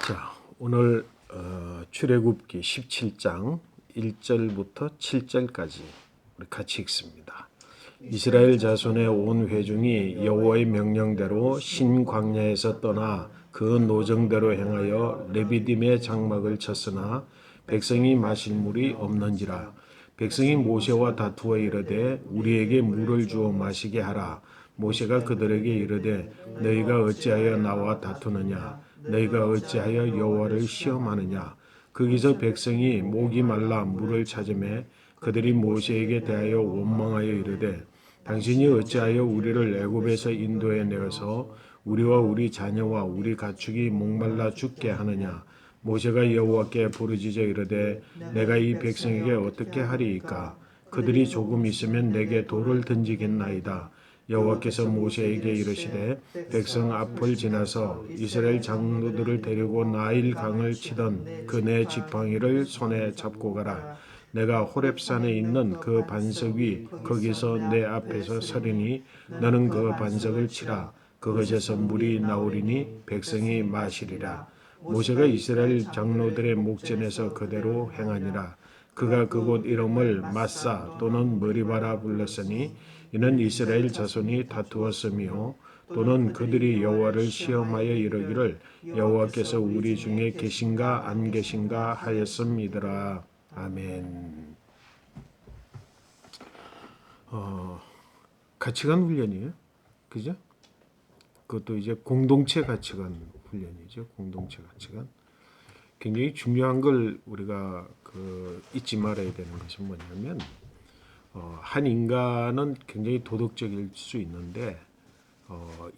자, 오늘 출애굽기 17장 1절부터 7절까지 우리 같이 읽습니다. 이스라엘 자손의 온 회중이 여호와의 명령대로 신 광야에서 떠나 그 노정대로 행하여 레비딤의 장막을 쳤으나 백성이 마실 물이 없는지라. 백성이 모세와 다투어 이르되 우리에게 물을 주어 마시게 하라. 모세가 그들에게 이르되 너희가 어찌하여 나와 다투느냐? 너희가 어찌하여 여호와를 시험하느냐? 거기서 백성이 목이 말라 물을 찾으매 그들이 모세에게 대하여 원망하여 이르되 당신이 어찌하여 우리를 애굽에서 인도해 내어서 우리와 우리 자녀와 우리 가축이 목말라 죽게 하느냐? 모세가 여호와께 부르짖어 이르되 내가 이 백성에게 어떻게 하리이까? 그들이 조금 있으면 내게 돌을 던지겠나이다. 여호와께서 모세에게 이르시되 백성 앞을 지나서 이스라엘 장로들을 데리고 나일 강을 치던 그 네 지팡이를 손에 잡고 가라. 내가 호렙산에 있는 그 반석 위 거기서 내 앞에서 서리니 너는 그 반석을 치라. 그것에서 물이 나오리니 백성이 마시리라. 모세가 이스라엘 장로들의 목전에서 그대로 행하니라. 그가 그곳 이름을 마사 또는 머리바라 불렀으니 이는 이스라엘 자손이 다투었으며 또는 그들이 여호와를 시험하여 이르기를 여호와께서 우리 중에 계신가 안 계신가 하였음이더라. 아멘. 가치관 훈련이에요, 그죠? 그것도 이제 공동체 가치관 훈련이죠. 공동체 가치관. 굉장히 중요한 걸 우리가 잊지 말아야 되는 것은 뭐냐면 한 인간은 굉장히 도덕적일 수 있는데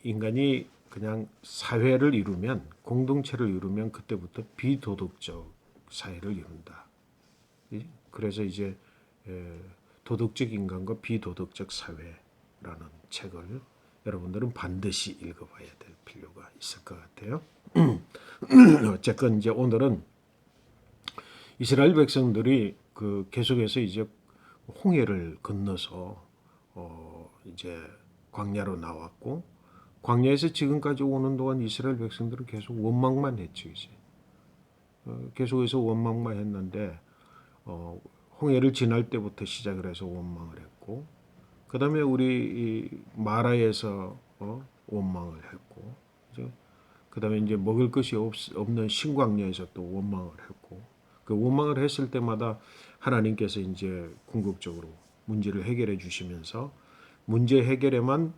인간이 그냥 사회를 이루면 공동체를 이루면 그때부터 비도덕적 사회를 이룬다. 그래서 이제 도덕적 인간과 비도덕적 사회라는 책을 여러분들은 반드시 읽어봐야 될 필요가 있을 것 같아요. 어쨌건 이제 오늘은 이스라엘 백성들이 계속해서 이제 홍해를 건너서 이제 광야로 나왔고 광야에서 지금까지 오는 동안 이스라엘 백성들은 계속 원망만 했죠. 이제 계속해서 원망만 했는데 홍해를 지날 때부터 시작을 해서 원망을 했고 그 다음에 우리 마라에서 원망을 했고 그 다음에 이제 먹을 것이 없는 신광야에서 또 원망을 했고 그 원망을 했을 때마다 하나님께서 이제 궁극적으로 문제를 해결해 주시면서 문제 해결에만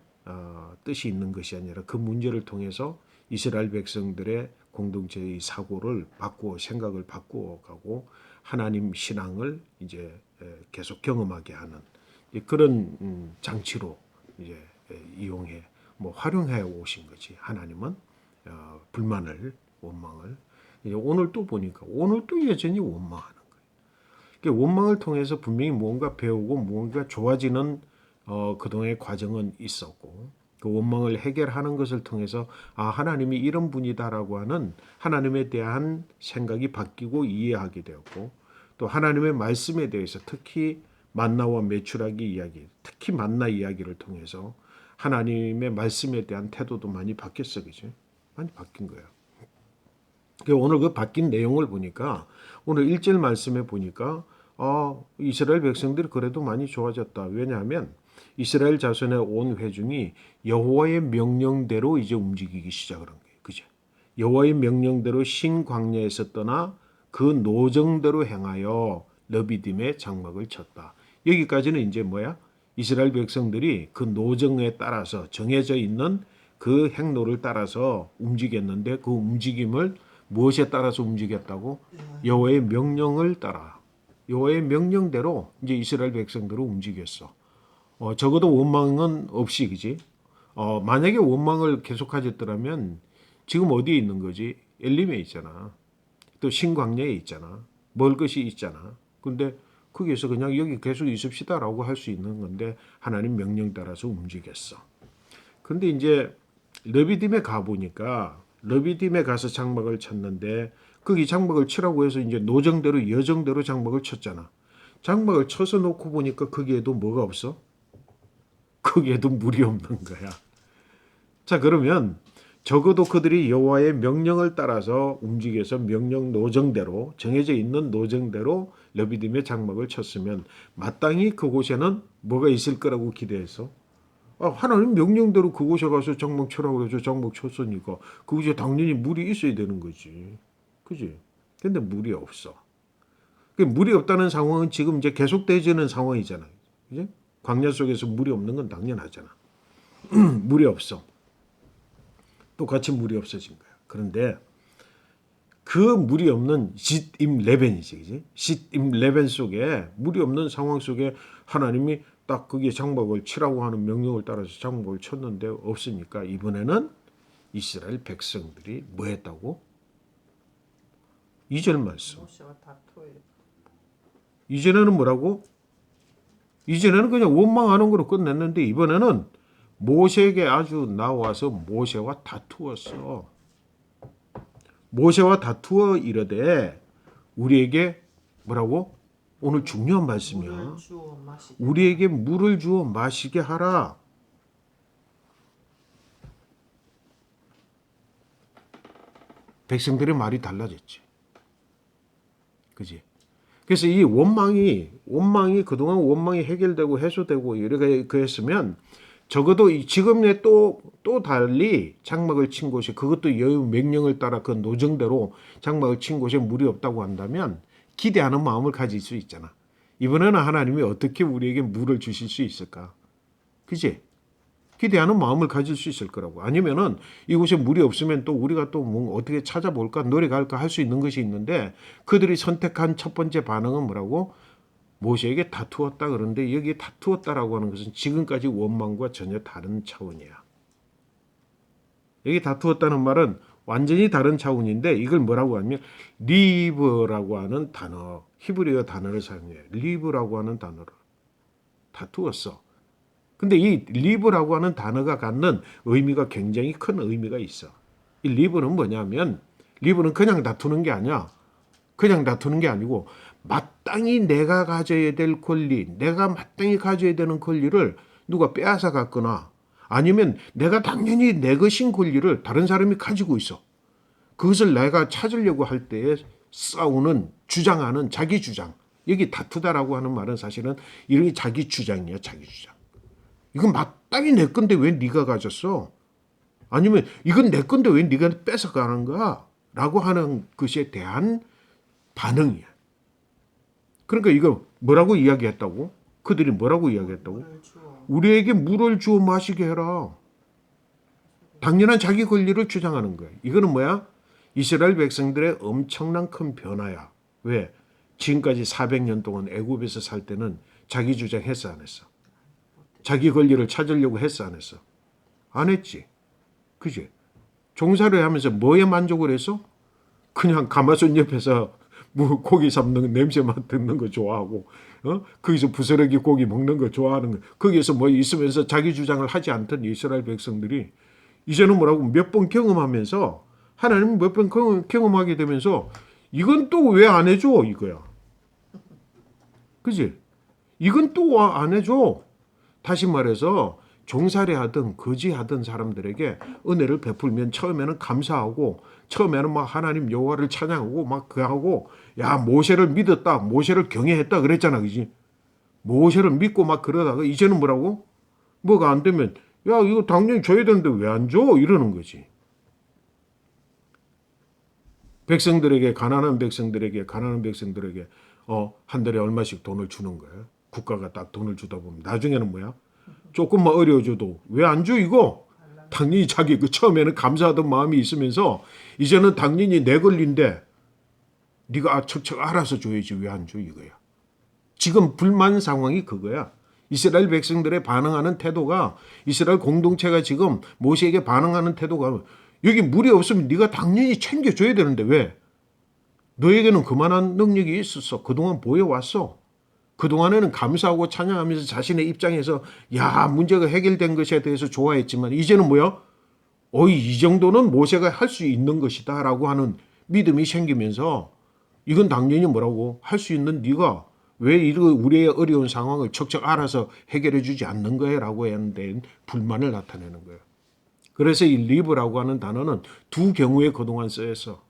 뜻이 있는 것이 아니라 그 문제를 통해서 이스라엘 백성들의 공동체의 사고를 바꾸어 생각을 바꾸어 가고 하나님 신앙을 이제 계속 경험하게 하는 그런 장치로 이제 이용해 활용해 오신 거지. 하나님은 불만을 원망을 오늘 또 보니까 오늘 또 여전히 원망하는 거예요. 원망을 통해서 분명히 무언가 배우고 무언가 좋아지는 그동안의 과정은 있었고 그 원망을 해결하는 것을 통해서 하나님이 이런 분이다라고 하는 하나님에 대한 생각이 바뀌고 이해하게 되었고 또 하나님의 말씀에 대해서 특히 만나와 메추라기 이야기, 특히 만나 이야기를 통해서 하나님의 말씀에 대한 태도도 많이 바뀌었어, 그죠? 많이 바뀐 거예요. 오늘 그 바뀐 내용을 보니까 오늘 1절 말씀에 보니까 이스라엘 백성들이 그래도 많이 좋아졌다. 왜냐하면 이스라엘 자손의 온 회중이 여호와의 명령대로 이제 움직이기 시작을 한 거예요. 그죠? 여호와의 명령대로 신 광야에서 떠나 그 노정대로 행하여 레비딤의 장막을 쳤다. 여기까지는 이제 뭐야? 이스라엘 백성들이 그 노정에 따라서 정해져 있는 그 행로를 따라서 움직였는데 그 움직임을 무엇에 따라서 움직였다고? 여호와의 명령을 따라. 여호와의 명령대로 이제 이스라엘 백성들을 움직였어. 적어도 원망은 없이, 그지? 만약에 원망을 계속하셨더라면 지금 어디에 있는 거지? 엘림에 있잖아. 또 신광야에 있잖아. 먹을 것이 있잖아. 근데 거기에서 그냥 여기 계속 있읍시다라고 할 수 있는 건데 하나님 명령 따라서 움직였어. 근데 이제 레비딤에 가 보니까 레비딤에 가서 장막을 쳤는데 거기 장막을 치라고 해서 이제 노정대로 여정대로 장막을 쳤잖아. 장막을 쳐서 놓고 보니까 거기에도 뭐가 없어? 거기에도 물이 없는 거야. 자, 그러면 적어도 그들이 여호와의 명령을 따라서 움직여서 명령 노정대로 정해져 있는 노정대로 르비딤의 장막을 쳤으면 마땅히 그곳에는 뭐가 있을 거라고 기대해서 하나님 명령대로 그곳에 가서 장막 쳐라고 해서 장막 쳤으니까 그곳에 당연히 물이 있어야 되는 거지. 그지? 근데 물이 없어. 물이 없다는 상황은 지금 이제 계속되지는 상황이잖아. 그지? 광야 속에서 물이 없는 건 당연하잖아. 물이 없어. 똑같이 물이 없어진 거야. 그런데 그 물이 없는 싯임 레벤이지, 그지? 싯임 레벤 속에 물이 없는 상황 속에 하나님이 딱 거기에 장막을 치라고 하는 명령을 따라서 장막을 쳤는데 없으니까 이번에는 이스라엘 백성들이 뭐 했다고? 2절 말씀. 이전에는 뭐라고? 이전에는 그냥 원망하는 거로 끝냈는데 이번에는 모세에게 아주 나와서 모세와 다투었어. 모세와 다투어 이르되 우리에게 뭐라고? 오늘 중요한 말씀이야. 우리에게 물을 주어 마시게 하라. 백성들의 말이 달라졌지. 그지? 그래서 이 원망이 그동안 원망이 해결되고 해소되고 이렇게 그랬으면 적어도 지금의 또 달리 장막을 친 곳이 그것도 여호와의 명령을 따라 그 노정대로 장막을 친 곳에 물이 없다고 한다면 기대하는 마음을 가질 수 있잖아. 이번에는 하나님이 어떻게 우리에게 물을 주실 수 있을까? 그지? 기대하는 마음을 가질 수 있을 거라고. 아니면은 이곳에 물이 없으면 또 우리가 또 뭐 어떻게 찾아볼까 노래 갈까 할 수 있는 것이 있는데 그들이 선택한 첫 번째 반응은 뭐라고? 모세에게 다투었다 그러는데 여기 다투었다라고 하는 것은 지금까지 원망과 전혀 다른 차원이야. 여기 다투었다는 말은 완전히 다른 차원인데 이걸 뭐라고 하면 리브라고 하는 단어, 히브리어 단어를 사용해. 리브라고 하는 단어를 다투었어. 근데 이 리브라고 하는 단어가 갖는 의미가 굉장히 큰 의미가 있어. 이 리브는 뭐냐면 리브는 그냥 다투는 게 아니야. 그냥 다투는 게 아니고 마땅히 내가 가져야 될 권리, 내가 마땅히 가져야 되는 권리를 누가 빼앗아 갔거나 아니면 내가 당연히 내 것인 권리를 다른 사람이 가지고 있어. 그것을 내가 찾으려고 할 때에 싸우는, 주장하는 자기 주장. 여기 다투다라고 하는 말은 사실은 이런 자기 주장이야, 자기 주장. 이건 마땅히 내 건데 왜 네가 가졌어? 아니면 이건 내 건데 왜 네가 뺏어가는 거야? 라고 하는 것에 대한 반응이야. 그러니까 이거 뭐라고 이야기했다고? 그들이 뭐라고 이야기했다고? 우리에게 물을 주어 마시게 해라. 당연한 자기 권리를 주장하는 거야. 이거는 뭐야? 이스라엘 백성들의 엄청난 큰 변화야. 왜? 지금까지 400년 동안 애굽에서 살 때는 자기 주장했어 안 했어? 자기 권리를 찾으려고 했어 안 했어? 안 했지. 그지? 종사를 하면서 뭐에 만족을 했어? 그냥 가마솥 옆에서 뭐 고기 삶는 냄새 맡는 거 좋아하고 거기서 부스러기 고기 먹는 거 좋아하는 거 거기에서 뭐 있으면서 자기 주장을 하지 않던 이스라엘 백성들이 이제는 뭐라고 몇 번 경험하면서 하나님 몇 번 경험하게 되면서 이건 또 왜 안 해줘 이거야. 그지? 이건 또 안 해줘. 다시 말해서 종살이 하든 거지하던 사람들에게 은혜를 베풀면 처음에는 감사하고 처음에는 막 하나님 여호와를 찬양하고 막 그하고 야 모세를 믿었다 모세를 경외했다 그랬잖아. 그지? 모세를 믿고 막 그러다가 이제는 뭐라고? 뭐가 안 되면 야 이거 당연히 줘야 되는데 왜 안 줘? 이러는 거지. 백성들에게 가난한 백성들에게 한 달에 얼마씩 돈을 주는 거예요. 국가가 딱 돈을 주다 보면 나중에는 뭐야? 조금만 어려워져도 왜 안 줘 이거? 당연히 자기 그 처음에는 감사하던 마음이 있으면서 이제는 당연히 내 권리인데 네가 척척 알아서 줘야지 왜 안 줘 이거야. 지금 불만 상황이 그거야. 이스라엘 백성들의 반응하는 태도가 이스라엘 공동체가 지금 모세에게 반응하는 태도가 여기 물이 없으면 네가 당연히 챙겨줘야 되는데 왜? 너에게는 그만한 능력이 있었어. 그동안 보여왔어. 그동안에는 감사하고 찬양하면서 자신의 입장에서 야 문제가 해결된 것에 대해서 좋아했지만 이제는 뭐야? 이 정도는 모세가 할 수 있는 것이다 라고 하는 믿음이 생기면서 이건 당연히 뭐라고? 할 수 있는 네가 왜 우리의 어려운 상황을 척척 알아서 해결해 주지 않는 거야? 라고 하는 데 불만을 나타내는 거예요. 그래서 이 리브라고 하는 단어는 두 경우에 그동안 쓰였어.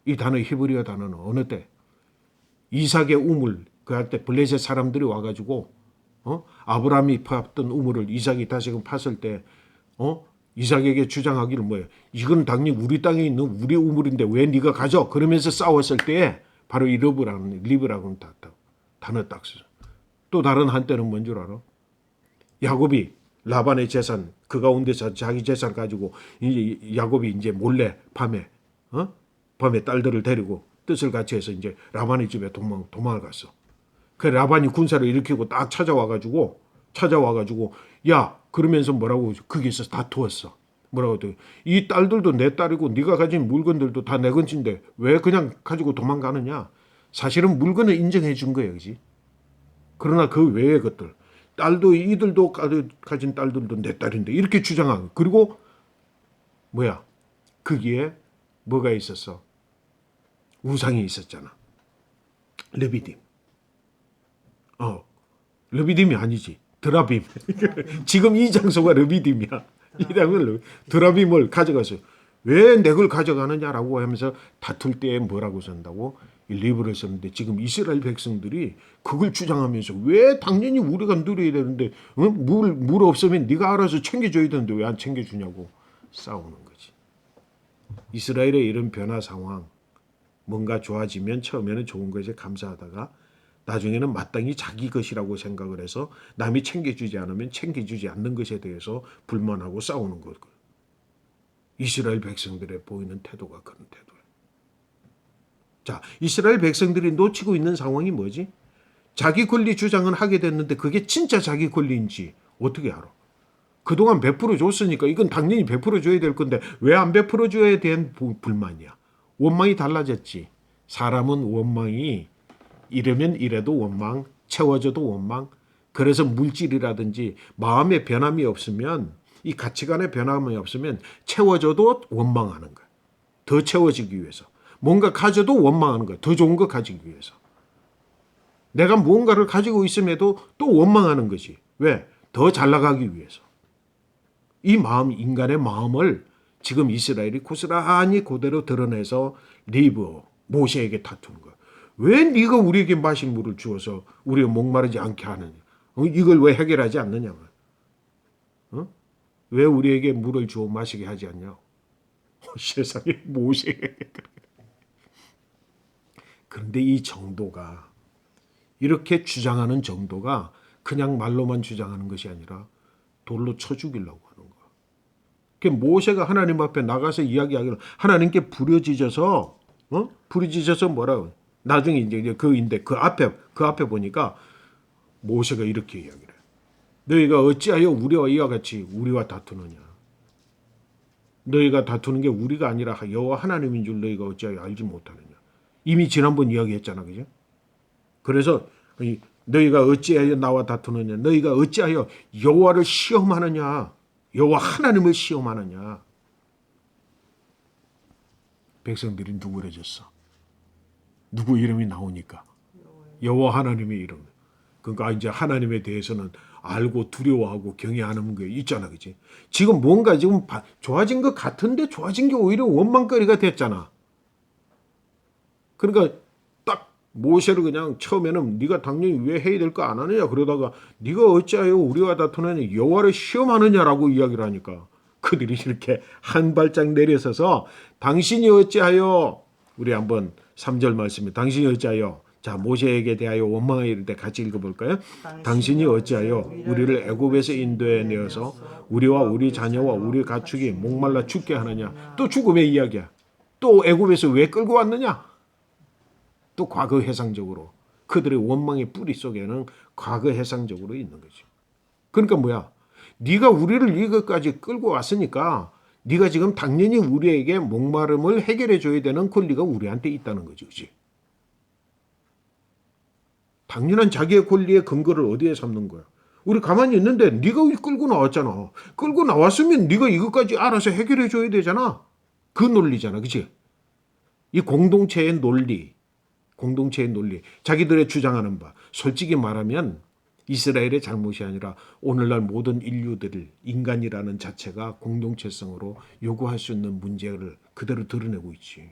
이 단어 히브리어 단어는 어느 때? 이삭의 우물, 그 할 때 블레셋 사람들이 와가지고 아브라함이 파던 우물을 이삭이 다시금 팠을 때 이삭에게 주장하기를 뭐예요? 이건 당연히 우리 땅에 있는 우리 우물인데 왜 네가 가져? 그러면서 싸웠을 때 바로 이 리브라고는 단어 딱 쓰죠. 또 다른 한때는 뭔 줄 알아? 야곱이 라반의 재산 그 가운데서 자기 재산 가지고 이제 야곱이 이제 몰래 밤에 딸들을 데리고 뜻을 같이 해서 이제 라반의 집에 도망을 갔어. 그 라반이 군사를 일으키고 딱 찾아와가지고 야 그러면서 뭐라고 거기서 다투었어. 뭐라고 또 이 딸들도 내 딸이고 네가 가진 물건들도 다 내 건인데 왜 그냥 가지고 도망가느냐? 사실은 물건을 인정해 준 거예요, 그지? 그러나 그 외의 것들 딸도 이들도 가진 딸들도 내 딸인데 이렇게 주장하고 그리고 뭐야? 거기에 뭐가 있었어? 우상이 있었잖아. 르비딤. 르비딤이 아니지. 드라빔. 지금 이 장소가 르비딤이야. 이 장소는 드라빔을 가져가서 왜 내 걸 가져가느냐라고 하면서 다툴 때 뭐라고 쓴다고? 리브를 썼는데 지금 이스라엘 백성들이 그걸 주장하면서 왜 당연히 우리가 누려야 되는데 물 없으면 네가 알아서 챙겨줘야 되는데 왜 안 챙겨주냐고 싸우는 거지. 이스라엘의 이런 변화 상황 뭔가 좋아지면 처음에는 좋은 것에 감사하다가 나중에는 마땅히 자기 것이라고 생각을 해서 남이 챙겨주지 않으면 챙겨주지 않는 것에 대해서 불만하고 싸우는 것. 이스라엘 백성들의 보이는 태도가 그런 태도예요. 자, 이스라엘 백성들이 놓치고 있는 상황이 뭐지? 자기 권리 주장은 하게 됐는데 그게 진짜 자기 권리인지 어떻게 알아? 그동안 베풀어 줬으니까 이건 당연히 베풀어 줘야 될 건데 왜 안 베풀어 줘야 대한 불만이야. 원망이 달라졌지. 사람은 원망이 이러면 이래도 원망, 채워져도 원망. 그래서 물질이라든지 마음의 변함이 없으면 이 가치관의 변함이 없으면 채워져도 원망하는 거야. 더 채워지기 위해서. 뭔가 가져도 원망하는 거야. 더 좋은 거 가지기 위해서. 내가 무언가를 가지고 있음에도 또 원망하는 것이. 왜? 더 잘 나가기 위해서. 이 마음, 인간의 마음을 지금 이스라엘이 고스란히 그대로 드러내서 모세에게 다투는 거야. 왜 네가 우리에게 마실 물을 주어서 우리가 목마르지 않게 하느냐? 이걸 왜 해결하지 않느냐? 왜 우리에게 물을 주어 마시게 하지 않냐? 세상에 모세에게. 그런데 이 정도가 이렇게 주장하는 정도가 그냥 말로만 주장하는 것이 아니라 돌로 쳐 죽이려고 하는 거야. 그 모세가 하나님 앞에 나가서 이야기하기를 하나님께 부르짖어서 뭐라고? 나중에 이제 그 앞에 보니까 모세가 이렇게 이야기를 해. 너희가 어찌하여 우리와 이와 같이 우리와 다투느냐? 너희가 다투는 게 우리가 아니라 여호와 하나님인 줄 너희가 어찌하여 알지 못하느냐? 이미 지난번 이야기했잖아, 그죠? 그래서 너희가 어찌하여 나와 다투느냐? 너희가 어찌하여 여호와를 시험하느냐? 여호와 하나님을 시험하느냐? 백성들이 누구래졌어? 누구 이름이 나오니까 여호와 하나님의 이름. 그러니까 이제 하나님에 대해서는 알고 두려워하고 경외하는 게 있잖아, 그렇지? 지금 뭔가 지금 좋아진 것 같은데 좋아진 게 오히려 원망거리가 됐잖아. 그러니까 딱 모세를 그냥 처음에는 네가 당연히 왜 해야 될 거 안 하느냐 그러다가 네가 어찌하여 우리와 다투느냐 여호와를 시험하느냐라고 이야기를 하니까 그들이 이렇게 한 발짝 내려서서 당신이 어찌하여 우리 한번 3절 말씀에 당신이 어찌하여 자 모세에게 대하여 원망하여 이를 때 같이 읽어볼까요? 당신이 어찌하여 우리를 애굽에서 인도해 내어서 우리와 우리 자녀와 우리 가축이 목말라 죽게 하느냐. 또 죽음의 이야기야. 또 애굽에서 왜 끌고 왔느냐. 또 과거 해상적으로 그들의 원망의 뿌리 속에는 과거 해상적으로 있는 거죠. 그러니까 뭐야? 네가 우리를 이것까지 끌고 왔으니까 네가 지금 당연히 우리에게 목마름을 해결해 줘야 되는 권리가 우리한테 있다는 거죠. 그렇지? 당연한 자기의 권리의 근거를 어디에 삼는 거야? 우리 가만히 있는데 네가 끌고 나왔잖아. 끌고 나왔으면 네가 이것까지 알아서 해결해 줘야 되잖아. 그 논리잖아. 그렇지? 이 공동체의 논리. 자기들의 주장하는 바. 솔직히 말하면 이스라엘의 잘못이 아니라 오늘날 모든 인류들을 인간이라는 자체가 공동체성으로 요구할 수 있는 문제를 그대로 드러내고 있지.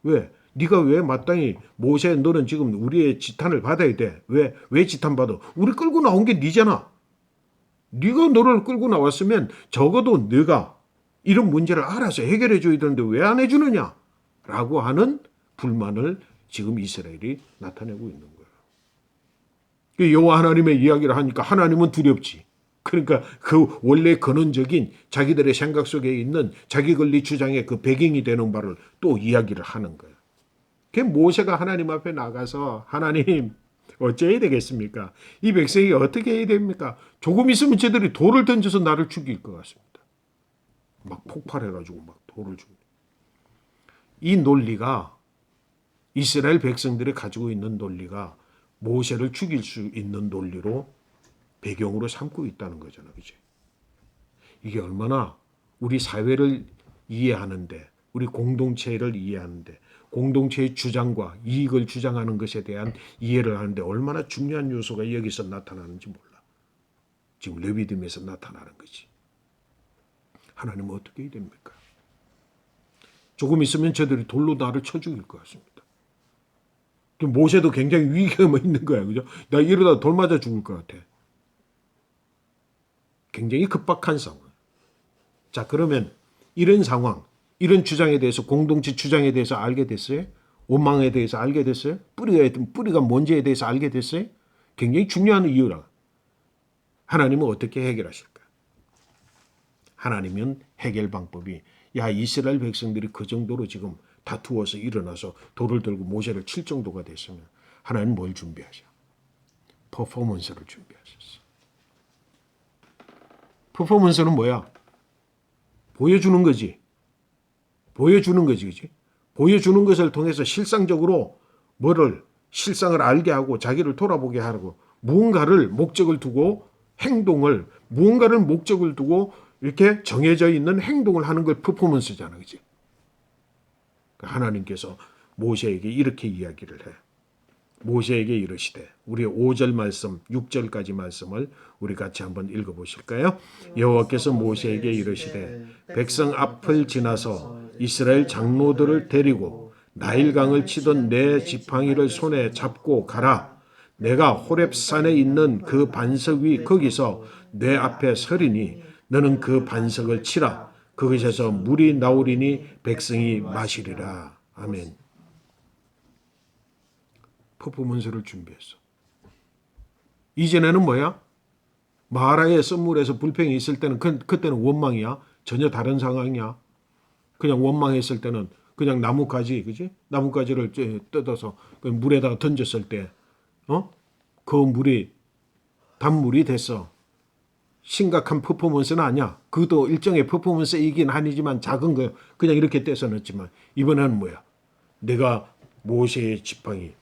왜? 네가 왜 마땅히 모세 너는 지금 우리의 지탄을 받아야 돼. 왜 지탄 받아? 우리 끌고 나온 게 네잖아. 네가 너를 끌고 나왔으면 적어도 네가 이런 문제를 알아서 해결해 줘야 되는데 왜 안 해주느냐? 라고 하는 불만을 지금 이스라엘이 나타내고 있는 거예요. 여호와 하나님의 이야기를 하니까 하나님은 두렵지. 그러니까 그 원래 근원적인 자기들의 생각 속에 있는 자기 권리 주장의 그 배경이 되는 바를 또 이야기를 하는 거예요. 그 모세가 하나님 앞에 나가서 하나님 어찌해야 되겠습니까? 이 백성이 어떻게 해야 됩니까? 조금 있으면 쟤들이 돌을 던져서 나를 죽일 것 같습니다. 막 폭발해가지고 막 돌을 죽여. 이 논리가 이스라엘 백성들이 가지고 있는 논리가 모세를 죽일 수 있는 논리로 배경으로 삼고 있다는 거잖아, 그치? 이게 얼마나 우리 사회를 이해하는데, 우리 공동체를 이해하는데, 공동체의 주장과 이익을 주장하는 것에 대한 이해를 하는데 얼마나 중요한 요소가 여기서 나타나는지 몰라. 지금 레위기에서 나타나는 거지. 하나님은 어떻게 해야 됩니까? 조금 있으면 저들이 돌로 나를 쳐 죽일 것 같습니다. 모세도 굉장히 위기감이 있는 거야, 그죠? 나 이러다 돌 맞아 죽을 것 같아. 굉장히 급박한 상황. 자, 그러면 이런 상황, 이런 주장에 대해서 공동체 주장에 대해서 알게 됐어요? 원망에 대해서 알게 됐어요? 뿌리가 뭔지에 대해서 알게 됐어요? 굉장히 중요한 이유라. 하나님은 어떻게 해결하실까? 하나님은 해결 방법이 이스라엘 백성들이 그 정도로 지금 다투어서 일어나서 돌을 들고 모세를 칠 정도가 됐으면 하나님은 뭘 준비하셔? 퍼포먼스를 준비하셨어. 퍼포먼스는 뭐야? 보여주는 거지. 보여주는 거지, 그치? 보여주는 것을 통해서 실상적으로 실상을 알게 하고 자기를 돌아보게 하고 무언가를 목적을 두고 무언가를 목적을 두고 이렇게 정해져 있는 행동을 하는 걸 퍼포먼스잖아, 그치? 하나님께서 모세에게 이렇게 이야기를 해. 모세에게 이르시되, 우리 5절 말씀, 6절까지 말씀을 우리 같이 한번 읽어보실까요? 여호와께서 모세에게 이르시되 백성 앞을 지나서 이스라엘 장로들을 데리고 나일강을 치던 내 지팡이를 손에 잡고 가라. 내가 호렙산에 있는 그 반석 위 거기서 내 앞에 서리니 너는 그 반석을 치라. 그것에서 물이 나오리니 백성이 마시리라. 아멘. 퍼포먼스를 준비했어. 이전에는 뭐야? 마라의 썸물에서 불평이 있을 때는 그때는 원망이야. 전혀 다른 상황이야. 그냥 원망했을 때는 그냥 나뭇가지, 그지? 나뭇가지를 뜯어서 그 물에다가 던졌을 때, 그 물이 단물이 됐어. 심각한 퍼포먼스는 아니야. 그것도 일종의 퍼포먼스이긴 아니지만 작은 거 그냥 이렇게 떼서 넣었지만 이번에는 뭐야? 내가 모세의 지팡이,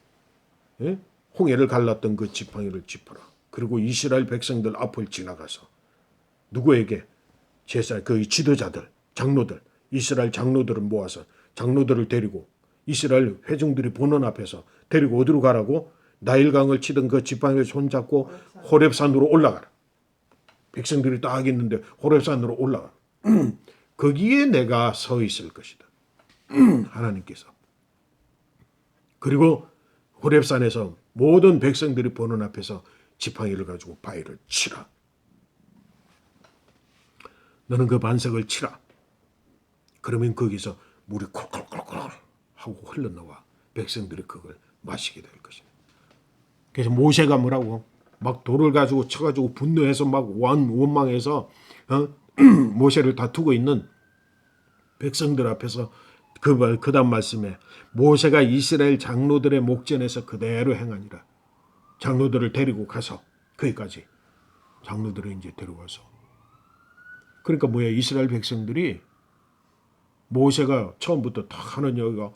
홍해를 갈랐던 그 지팡이를 짚어라. 그리고 이스라엘 백성들 앞을 지나가서 누구에게? 그 지도자들, 장로들, 이스라엘 장로들을 모아서 장로들을 데리고 이스라엘 회중들이 보는 앞에서 데리고 어디로 가라고? 나일강을 치던 그 지팡이를 손잡고 호렙산으로 올라가라. 백성들이 딱 있는데 호렙산으로 올라가라. 거기에 내가 서 있을 것이다. 하나님께서. 그리고 호렙산에서 모든 백성들이 보는 앞에서 지팡이를 가지고 바위를 치라. 너는 그 반석을 치라. 그러면 거기서 물이 콜콜콜콜 하고 흘러나와 백성들이 그걸 마시게 될 것이다. 그래서 모세가 뭐라고? 막 돌을 가지고 쳐가지고 분노해서 막 원망해서 모세를 다투고 있는 백성들 앞에서 그 다음 말씀에 모세가 이스라엘 장로들의 목전에서 그대로 행하니라. 장로들을 데리고 가서 거기까지 장로들을 이제 데려가서 그러니까 뭐야? 이스라엘 백성들이 모세가 처음부터 딱 하는 여기가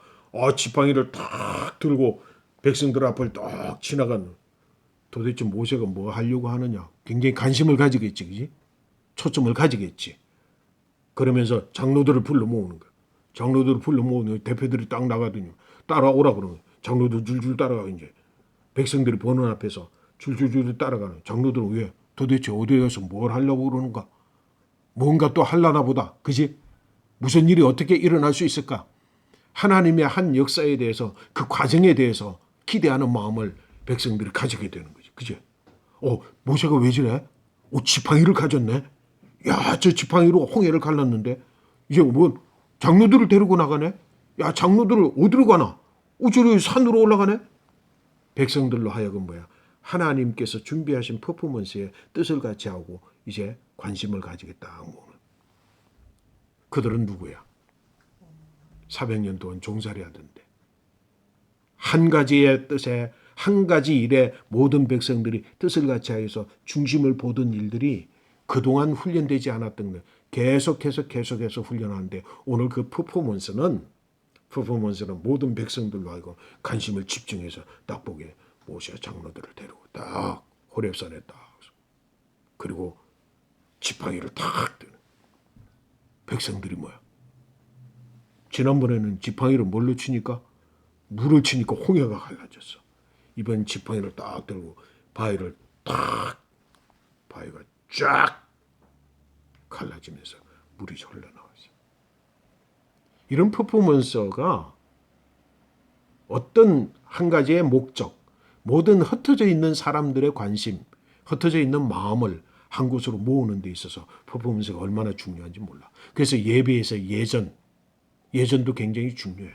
지팡이를 딱 들고 백성들 앞을 딱 지나가는 도대체 모세가 뭐 하려고 하느냐? 굉장히 관심을 가지겠지, 그지? 초점을 가지겠지. 그러면서 장로들을 불러 모으는 거야. 장로들을 불러 모으는 대표들이 딱 나가더니 따라오라 그러는 거야. 장로들 줄줄 따라가 이제 백성들이 보는 앞에서 줄줄줄 따라가는 장로들은 왜 도대체 어디에 가서 뭘 하려고 그러는가? 뭔가 또 하려나 보다. 그지? 무슨 일이 어떻게 일어날 수 있을까? 하나님의 한 역사에 대해서 그 과정에 대해서 기대하는 마음을 백성들이 가지게 되는 거지. 그지? 모세가 왜 저래? 지팡이를 가졌네. 야, 저 지팡이로 홍해를 갈랐는데 이제 뭐 장로들을 데리고 나가네. 야, 장로들을 어디로 가나? 저리 산으로 올라가네. 백성들로 하여금 뭐야? 하나님께서 준비하신 퍼포먼스에 뜻을 같이 하고 이제 관심을 가지겠다. 그들은 누구야? 400년 동안 종살이 하던데 한 가지의 뜻에 한 가지 일에 모든 백성들이 뜻을 같이 하여서 중심을 보던 일들이 그동안 훈련되지 않았던 것 계속해서 훈련하는데 오늘 그 퍼포먼스는 모든 백성들로 하여금 관심을 집중해서 딱 보게 모세 장로들을 데리고 딱 호렙산에 딱 그리고 지팡이를 탁 드는 백성들이 뭐야? 지난번에는 지팡이를 뭘로 치니까 물을 치니까 홍해가 갈라졌어. 이번 지팡이를 딱 들고 바위가 쫙 갈라지면서 물이 흘러나왔어. 이런 퍼포먼스가 어떤 한 가지의 목적, 모든 흩어져 있는 사람들의 관심, 흩어져 있는 마음을 한 곳으로 모으는 데 있어서 퍼포먼스가 얼마나 중요한지 몰라. 그래서 예배에서 예전도 굉장히 중요해.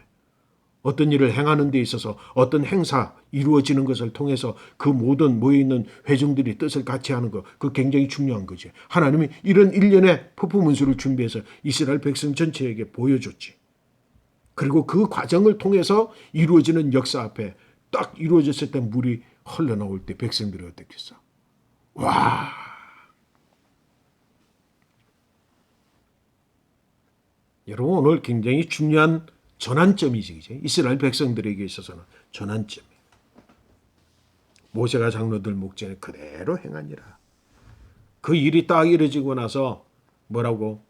어떤 일을 행하는 데 있어서 어떤 행사 이루어지는 것을 통해서 그 모든 모여있는 회중들이 뜻을 같이 하는 것, 그거 굉장히 중요한 거지. 하나님이 이런 일련의 퍼포먼스를 준비해서 이스라엘 백성 전체에게 보여줬지. 그리고 그 과정을 통해서 이루어지는 역사 앞에 딱 이루어졌을 때 물이 흘러나올 때 백성들이 어떻겠어? 와! 여러분 오늘 굉장히 중요한 전환점이지. 그치? 이스라엘 백성들에게 있어서는 전환점이에요. 모세가 장로들 목전에 그대로 행하니라. 그 일이 딱 이루어지고 나서 뭐라고?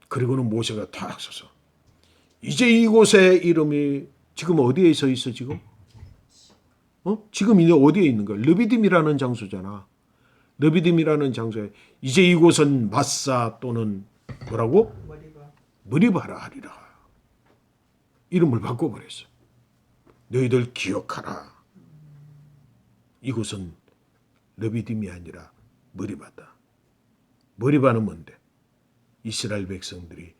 그리고는 모세가 탁 서서 이제 이곳의 이름이 지금 어디에 서 있어 지금? 지금 어디에 있는 거야? 르비딤이라는 장소잖아. 르비딤이라는 장소에 이제 이곳은 마사 또는 뭐라고? 머리바라 하리라. 이름을 바꿔버렸어. 너희들 기억하라. 이곳은 르비딤이 아니라 머리바다. 머리바는 뭔데? 이스라엘 백성들이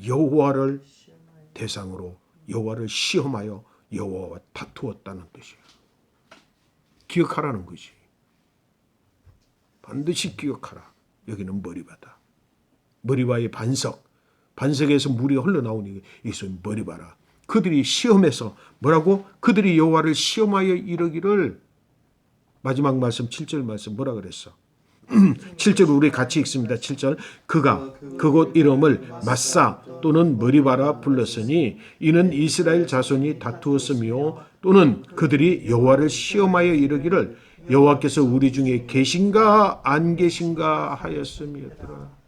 여호와를 대상으로 여호와를 시험하여 여호와와 다투었다는 뜻이에요. 기억하라는 거지. 반드시 기억하라. 여기는 머리바다. 머리바의 반석에서 물이 흘러나오니 이것이 머리바라. 그들이 시험해서 뭐라고? 그들이 여호와를 시험하여 이르기를 마지막 말씀 7절 말씀 뭐라 그랬어? 7절 우리 같이 읽습니다. 7절 그가 그곳 이름을 마사 또는 머리바라 불렀으니 이는 이스라엘 자손이 다투었으며 또는 그들이 여호와를 시험하여 이르기를 여호와께서 우리 중에 계신가 안 계신가 하였음이었더라.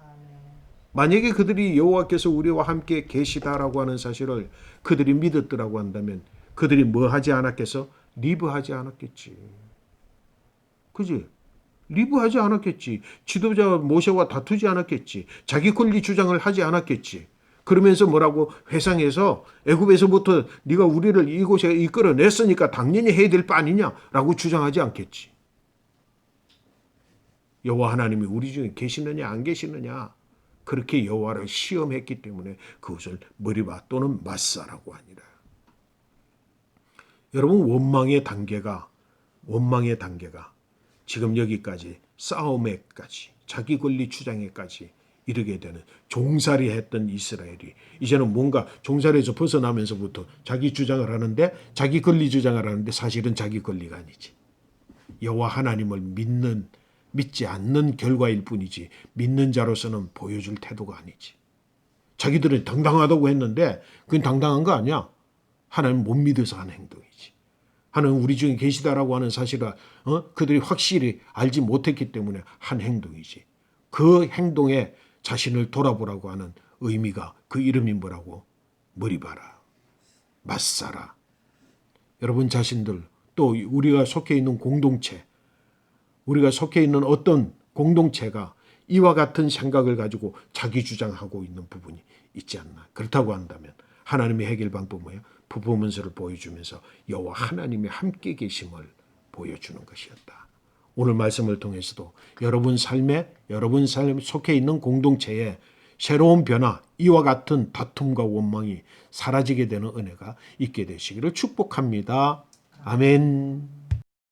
만약에 그들이 여호와께서 우리와 함께 계시다라고 하는 사실을 그들이 믿었더라고 한다면 그들이 뭐 하지 않았겠어? 리브하지 않았겠지. 그지? 리브하지 않았겠지. 지도자 모세와 다투지 않았겠지. 자기 권리 주장을 하지 않았겠지. 그러면서 뭐라고? 회상해서 애굽에서부터 네가 우리를 이곳에 이끌어냈으니까 당연히 해야 될 바 아니냐라고 주장하지 않겠지. 여호와 하나님이 우리 중에 계시느냐 안 계시느냐 그렇게 여호와를 시험했기 때문에 그것을 머리바 또는 마사라고 하니라. 여러분 원망의 단계가 지금 여기까지 싸움에까지 자기 권리 주장에까지 이르게 되는 종살이 했던 이스라엘이 이제는 뭔가 종살이에서 벗어나면서부터 자기 주장을 하는데 자기 권리 주장을 하는데 사실은 자기 권리가 아니지. 여호와 하나님을 믿지 않는 결과일 뿐이지 믿는 자로서는 보여줄 태도가 아니지. 자기들은 당당하다고 했는데 그건 당당한 거 아니야. 하나님 못 믿어서 한 행동이지. 하나님 우리 중에 계시다라고 하는 사실을 그들이 확실히 알지 못했기 때문에 한 행동이지. 그 행동에 자신을 돌아보라고 하는 의미가 그 이름이 뭐라고? 머리바라, 마사라. 여러분 자신들 또 우리가 속해 있는 공동체, 우리가 속해 있는 어떤 공동체가 이와 같은 생각을 가지고 자기 주장하고 있는 부분이 있지 않나. 그렇다고 한다면 하나님의 해결 방법은 뭐예요? 퍼포먼스를 보여주면서 여호와 하나님이 함께 계심을 보여주는 것이었다. 오늘 말씀을 통해서도 여러분 삶 속해 있는 공동체에 새로운 변화, 이와 같은 다툼과 원망이 사라지게 되는 은혜가 있게 되시기를 축복합니다. 아멘.